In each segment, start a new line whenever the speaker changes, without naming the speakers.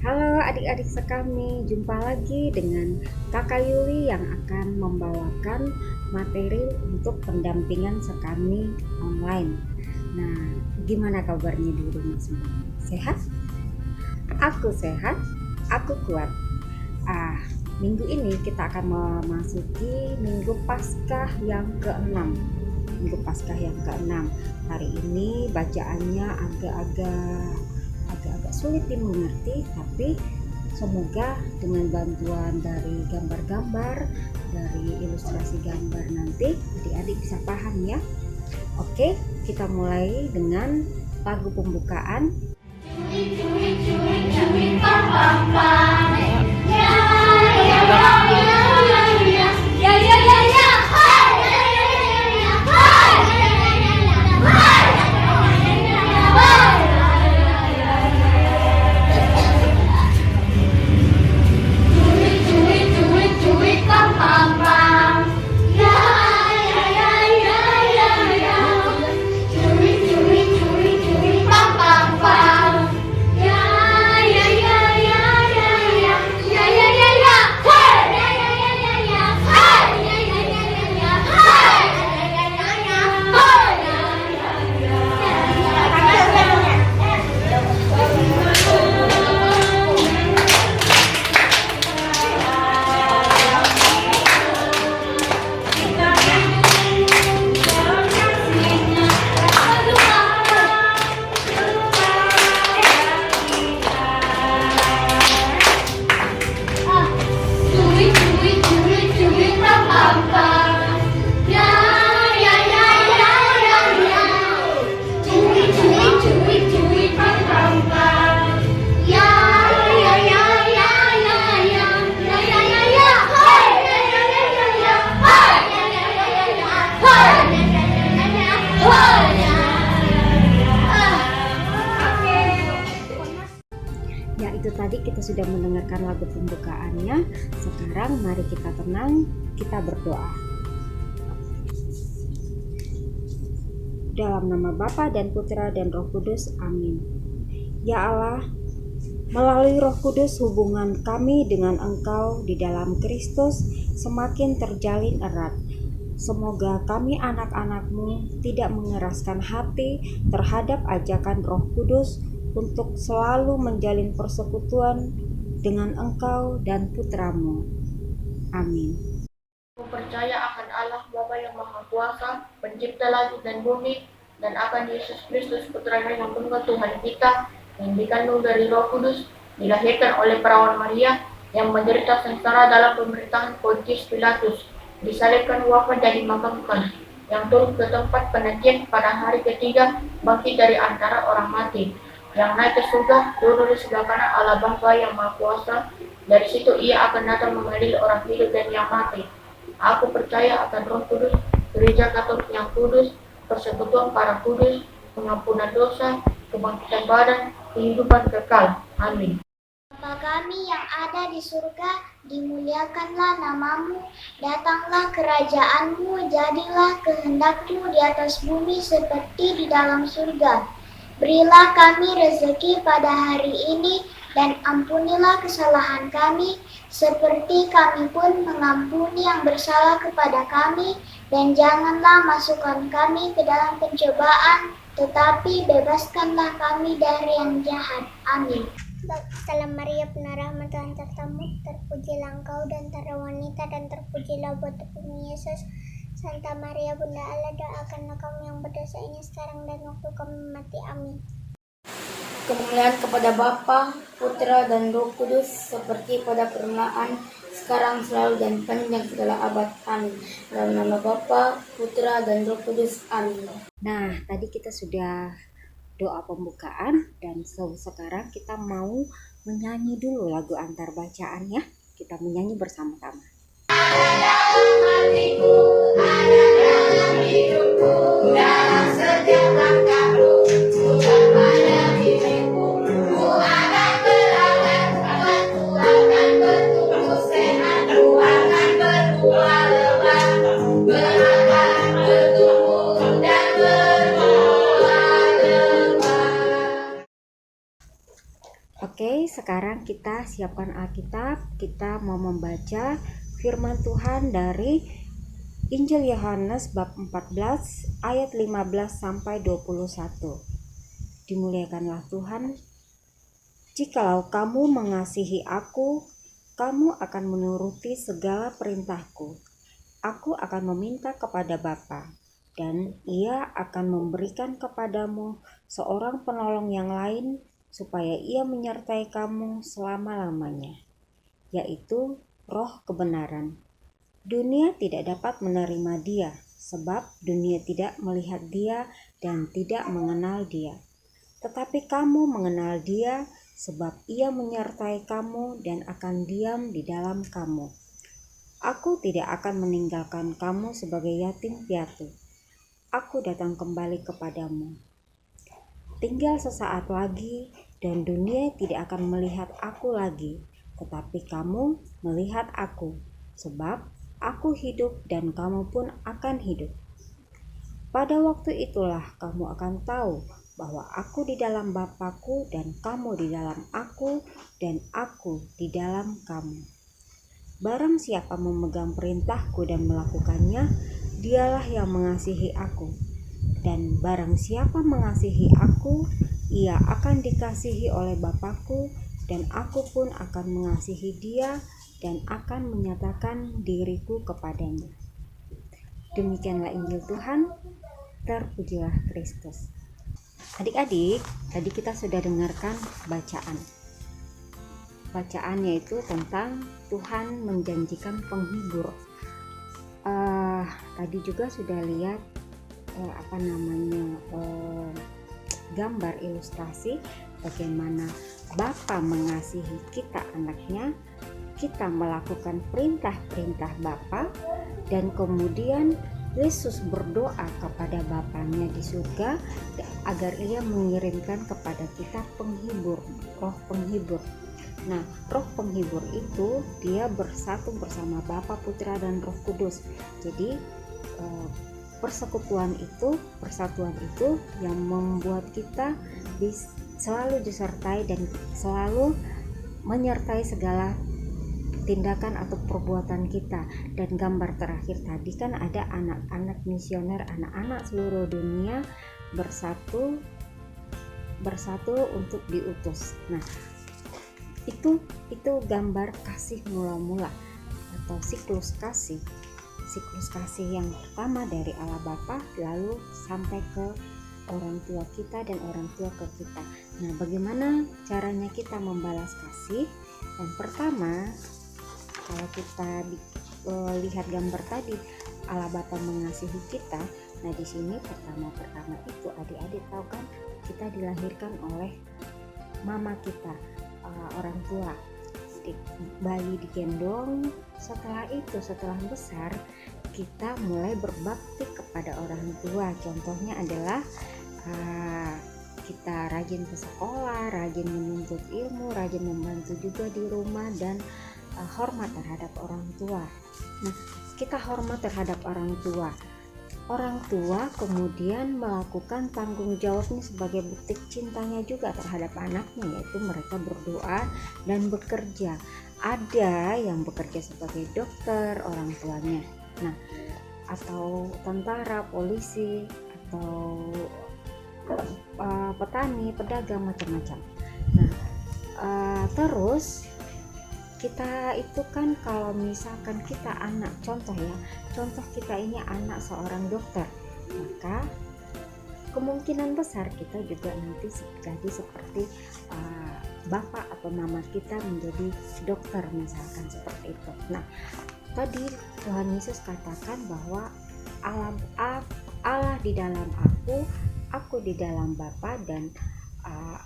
Halo adik-adik sekami, jumpa lagi dengan Kakak Yuli yang akan membawakan materi untuk pendampingan sekami online. Nah, gimana kabarnya di rumah semua? Sehat? Aku sehat, aku kuat. Minggu ini kita akan memasuki Minggu Paskah yang ke-6. Minggu Paskah yang ke-6. Hari ini bacaannya agak sulit dimengerti, tapi semoga dengan bantuan dari gambar-gambar, dari ilustrasi gambar nanti adik-adik bisa paham ya. Oke, kita mulai dengan lagu pembukaan. Ya, itu tadi kita sudah mendengarkan lagu pembukaannya. Sekarang mari kita tenang, kita berdoa. Dalam nama Bapa dan Putra dan Roh Kudus, amin. Ya Allah, melalui Roh Kudus hubungan kami dengan Engkau di dalam Kristus semakin terjalin erat. Semoga kami anak-anak-Mu tidak mengeraskan hati terhadap ajakan Roh Kudus untuk selalu menjalin persekutuan dengan Engkau dan Putra-Mu. Amin.
Aku percaya akan Allah Bapa yang Maha Kuasa, pencipta langit dan bumi, dan akan Yesus Kristus Putranya yang tunggal Tuhan kita, yang dikandung dari Roh Kudus, dilahirkan oleh perawan Maria, yang menderita sengsara dalam pemerintahan Pontius Pilatus, disalibkan, wafat dan dimakamkan, yang turun ke tempat penantian pada hari ketiga, bangkit dari antara orang mati, yang naik ke surga, duduk di sebelah kanan Allah Bapa yang Maha Kuasa. Dari situ Ia akan datang mengadili orang hidup dan yang mati. Aku percaya akan Roh Kudus, Gereja Katolik yang kudus, persekutuan para kudus, pengampunan dosa, kebangkitan badan, kehidupan kekal. Amin.
Bapa kami yang ada di surga, dimuliakanlah namamu, datanglah kerajaanmu, jadilah kehendakmu di atas bumi seperti di dalam surga. Berilah kami rezeki pada hari ini, dan ampunilah kesalahan kami, seperti kami pun mengampuni yang bersalah kepada kami, dan janganlah masukkan kami ke dalam pencobaan, tetapi bebaskanlah kami dari yang jahat. Amin. Salam Maria, penuh rahmat, Tuhan sertamu, terpujilah engkau dan antara wanita, dan terpujilah buah tubuhmu Yesus. Santa Maria, Bunda Allah, doakanlah kami yang berdosa ini sekarang dan waktu kami mati. Amin.
Kemuliaan kepada Bapa, Putra, dan Roh Kudus, seperti pada permulaan, sekarang, selalu, dan panjang segala abad. Amin. Dalam nama Bapa, Putra, dan Roh Kudus. Amin.
Nah, tadi kita sudah doa pembukaan, dan sekarang kita mau menyanyi dulu lagu antar bacaan ya. Kita menyanyi bersama-sama. Ada dalam hatiku, ada dalam hidupku, dalam setiap langkahku, Tuhan pada diriku. Ku akan berangan, ku akan bertumbuh sehat, ku akan berbuah lebat, berakar, bertumbuh dan berbuah lebat. Oke, sekarang kita siapkan Alkitab. Kita mau membaca firman Tuhan dari Injil Yohanes bab 14 ayat 15 sampai 21. Dimuliakanlah Tuhan. Jikalau kamu mengasihi aku, kamu akan menuruti segala perintahku. Aku akan meminta kepada Bapa, dan Ia akan memberikan kepadamu seorang penolong yang lain, supaya Ia menyertai kamu selama-lamanya, yaitu Roh kebenaran. Dunia tidak dapat menerima Dia, sebab dunia tidak melihat Dia dan tidak mengenal Dia. Tetapi kamu mengenal Dia, sebab Ia menyertai kamu dan akan diam di dalam kamu. Aku tidak akan meninggalkan kamu sebagai yatim piatu. Aku datang kembali kepadamu. Tinggal sesaat lagi, dan dunia tidak akan melihat aku lagi, tetapi kamu melihat aku, sebab aku hidup dan kamu pun akan hidup. Pada waktu itulah kamu akan tahu bahwa aku di dalam Bapa-Ku dan kamu di dalam aku dan aku di dalam kamu. Barang siapa memegang perintahku dan melakukannya, dialah yang mengasihi aku. Dan barang siapa mengasihi aku, ia akan dikasihi oleh Bapa-Ku, dan aku pun akan mengasihi dia dan akan menyatakan diriku kepadanya. Demikianlah Injil Tuhan. Terpujilah Kristus. Adik-adik, tadi kita sudah dengarkan bacaan. Bacaannya itu tentang Tuhan menjanjikan penghibur. Tadi juga sudah lihat gambar ilustrasi bagaimana Bapa mengasihi kita anaknya, kita melakukan perintah-perintah Bapa, dan kemudian Yesus berdoa kepada Bapanya di surga agar Ia mengirimkan kepada kita penghibur, roh penghibur. Nah, roh penghibur itu dia bersatu bersama Bapa, Putra, dan Roh Kudus. Jadi persatuan itu yang membuat kita selalu disertai dan selalu menyertai segala tindakan atau perbuatan kita. Dan gambar terakhir tadi kan ada anak-anak misioner, anak-anak seluruh dunia bersatu untuk diutus. Nah, itu gambar kasih mula-mula atau siklus kasih yang pertama dari Allah Bapa lalu sampai ke orang tua kita dan orang tua ke kita. Nah, bagaimana caranya kita membalas kasih? Yang pertama, kalau kita lihat gambar tadi, Allah Bapa mengasihi kita. Nah, di sini pertama itu adik-adik tahu kan, kita dilahirkan oleh mama kita, orang tua. Bayi digendong, setelah besar kita mulai berbakti kepada orang tua. Contohnya adalah kita rajin ke sekolah, rajin menuntut ilmu, rajin membantu juga di rumah, dan hormat terhadap orang tua. Nah, kita hormat terhadap orang tua. Orang tua kemudian melakukan tanggung jawabnya sebagai bukti cintanya juga terhadap anaknya, yaitu mereka berdoa dan bekerja. Ada yang bekerja sebagai dokter orang tuanya, nah, atau tentara, polisi, atau petani, pedagang, macam-macam. Nah, terus kita itu kan kalau misalkan kita anak, contoh kita ini anak seorang dokter, maka kemungkinan besar kita juga nanti jadi seperti bapak atau mama kita menjadi dokter, misalkan seperti itu. Nah, tadi Tuhan Yesus katakan bahwa Allah di dalam aku di dalam Bapa, dan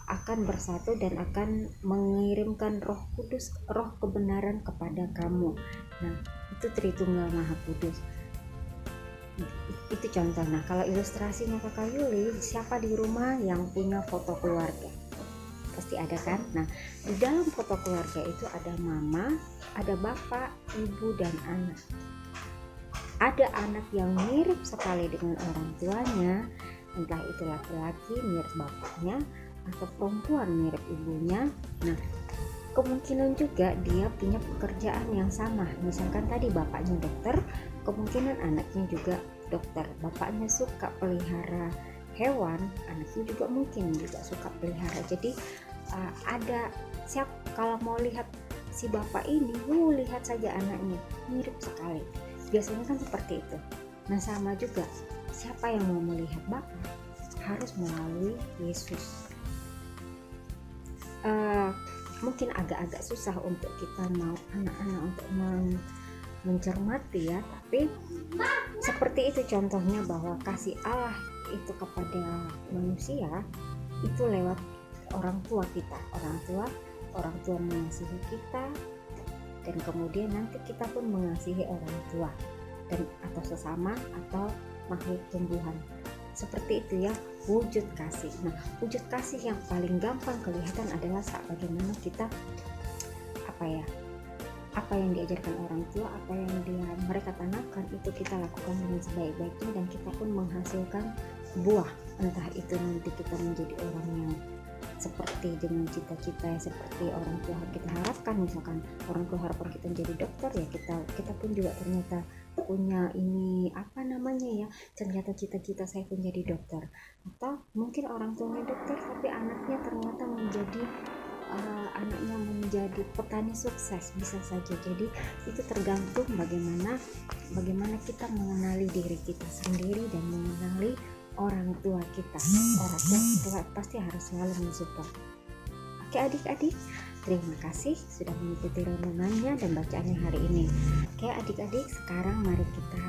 akan bersatu dan akan mengirimkan Roh Kudus, Roh kebenaran kepada kamu. Nah, itu Tritunggal Maha Kudus. Itu contoh. Nah, kalau ilustrasinya Kakak Yuli, siapa di rumah yang punya foto keluarga? Pasti ada kan? Nah, di dalam foto keluarga itu ada mama, ada bapak, ibu, dan anak. Ada anak yang mirip sekali dengan orang tuanya, entah itu laki-laki mirip bapaknya atau perempuan mirip ibunya. Nah, kemungkinan juga dia punya pekerjaan yang sama. Misalkan tadi bapaknya dokter, kemungkinan anaknya juga dokter. Bapaknya suka pelihara hewan, anaknya juga mungkin juga suka pelihara. Jadi ada siap kalau mau lihat si bapak ini, lihat saja anaknya mirip sekali. Biasanya kan seperti itu. Nah sama juga, siapa yang mau melihat bapak harus melalui Yesus. Mungkin agak-agak susah untuk kita mau anak-anak untuk mencermati ya, tapi seperti itu contohnya bahwa kasih Allah itu kepada manusia itu lewat orang tua kita. Orang tua mengasihi kita, dan kemudian nanti kita pun mengasihi orang tua dan atau sesama atau makhluk tumbuhan. Seperti itu ya, wujud kasih. Nah, wujud kasih yang paling gampang kelihatan adalah saat bagaimana kita apa yang diajarkan orang tua, apa yang mereka tanamkan itu kita lakukan dengan sebaik-baiknya, dan kita pun menghasilkan buah. Entah itu nanti kita menjadi orang yang seperti dengan cita-cita seperti orang tua kita harapkan. Misalkan orang tua harapkan kita menjadi dokter, ya kita pun juga ternyata punya ini ternyata cita-cita saya pun jadi dokter. Atau mungkin orang tuanya dokter tapi anaknya ternyata menjadi petani sukses, bisa saja. Jadi itu tergantung bagaimana kita mengenali diri kita sendiri dan mengenali orang tua kita. Orang tua pasti harus selalu mensupport. Oke adik-adik, terima kasih sudah mengikuti renungannya dan bacaannya hari ini. Oke adik-adik, sekarang mari kita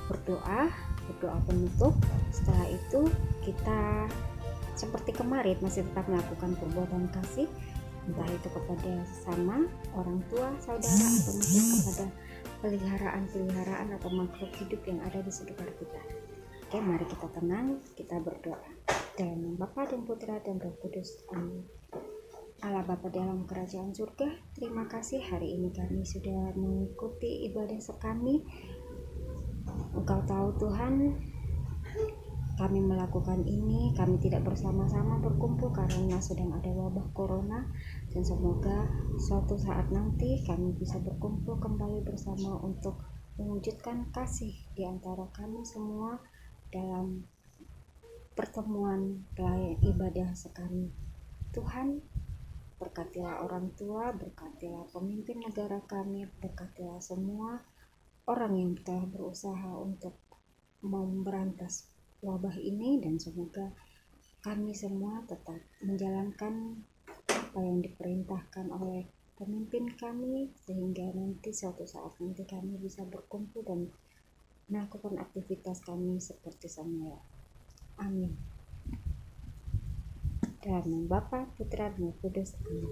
berdoa penutup. Setelah itu kita seperti kemarin masih tetap melakukan perbuatan kasih, entah itu kepada sesama, orang tua, saudara, atau mungkin kepada peliharaan atau makhluk hidup yang ada di sekitar kita. Oke, mari kita tenang, kita berdoa. Dalam nama Bapa dan Putra dan Roh Kudus. Amin. Allah Bapa dalam kerajaan surga, terima kasih hari ini kami sudah mengikuti ibadah kami. Engkau tahu Tuhan, kami melakukan ini, kami tidak bersama-sama berkumpul karena sedang ada wabah corona, dan semoga suatu saat nanti kami bisa berkumpul kembali bersama untuk mewujudkan kasih di antara kami semua dalam pertemuan ibadah sekami. Tuhan, berkatilah orang tua, berkatilah pemimpin negara kami, berkatilah semua orang yang telah berusaha untuk memberantas wabah ini, dan semoga kami semua tetap menjalankan apa yang diperintahkan oleh pemimpin kami, sehingga nanti suatu saat nanti kami bisa berkumpul dan melakukan aktivitas kami seperti semula. Amin. Dalam nama Bapa, Putra, dan Roh Kudus. Amin.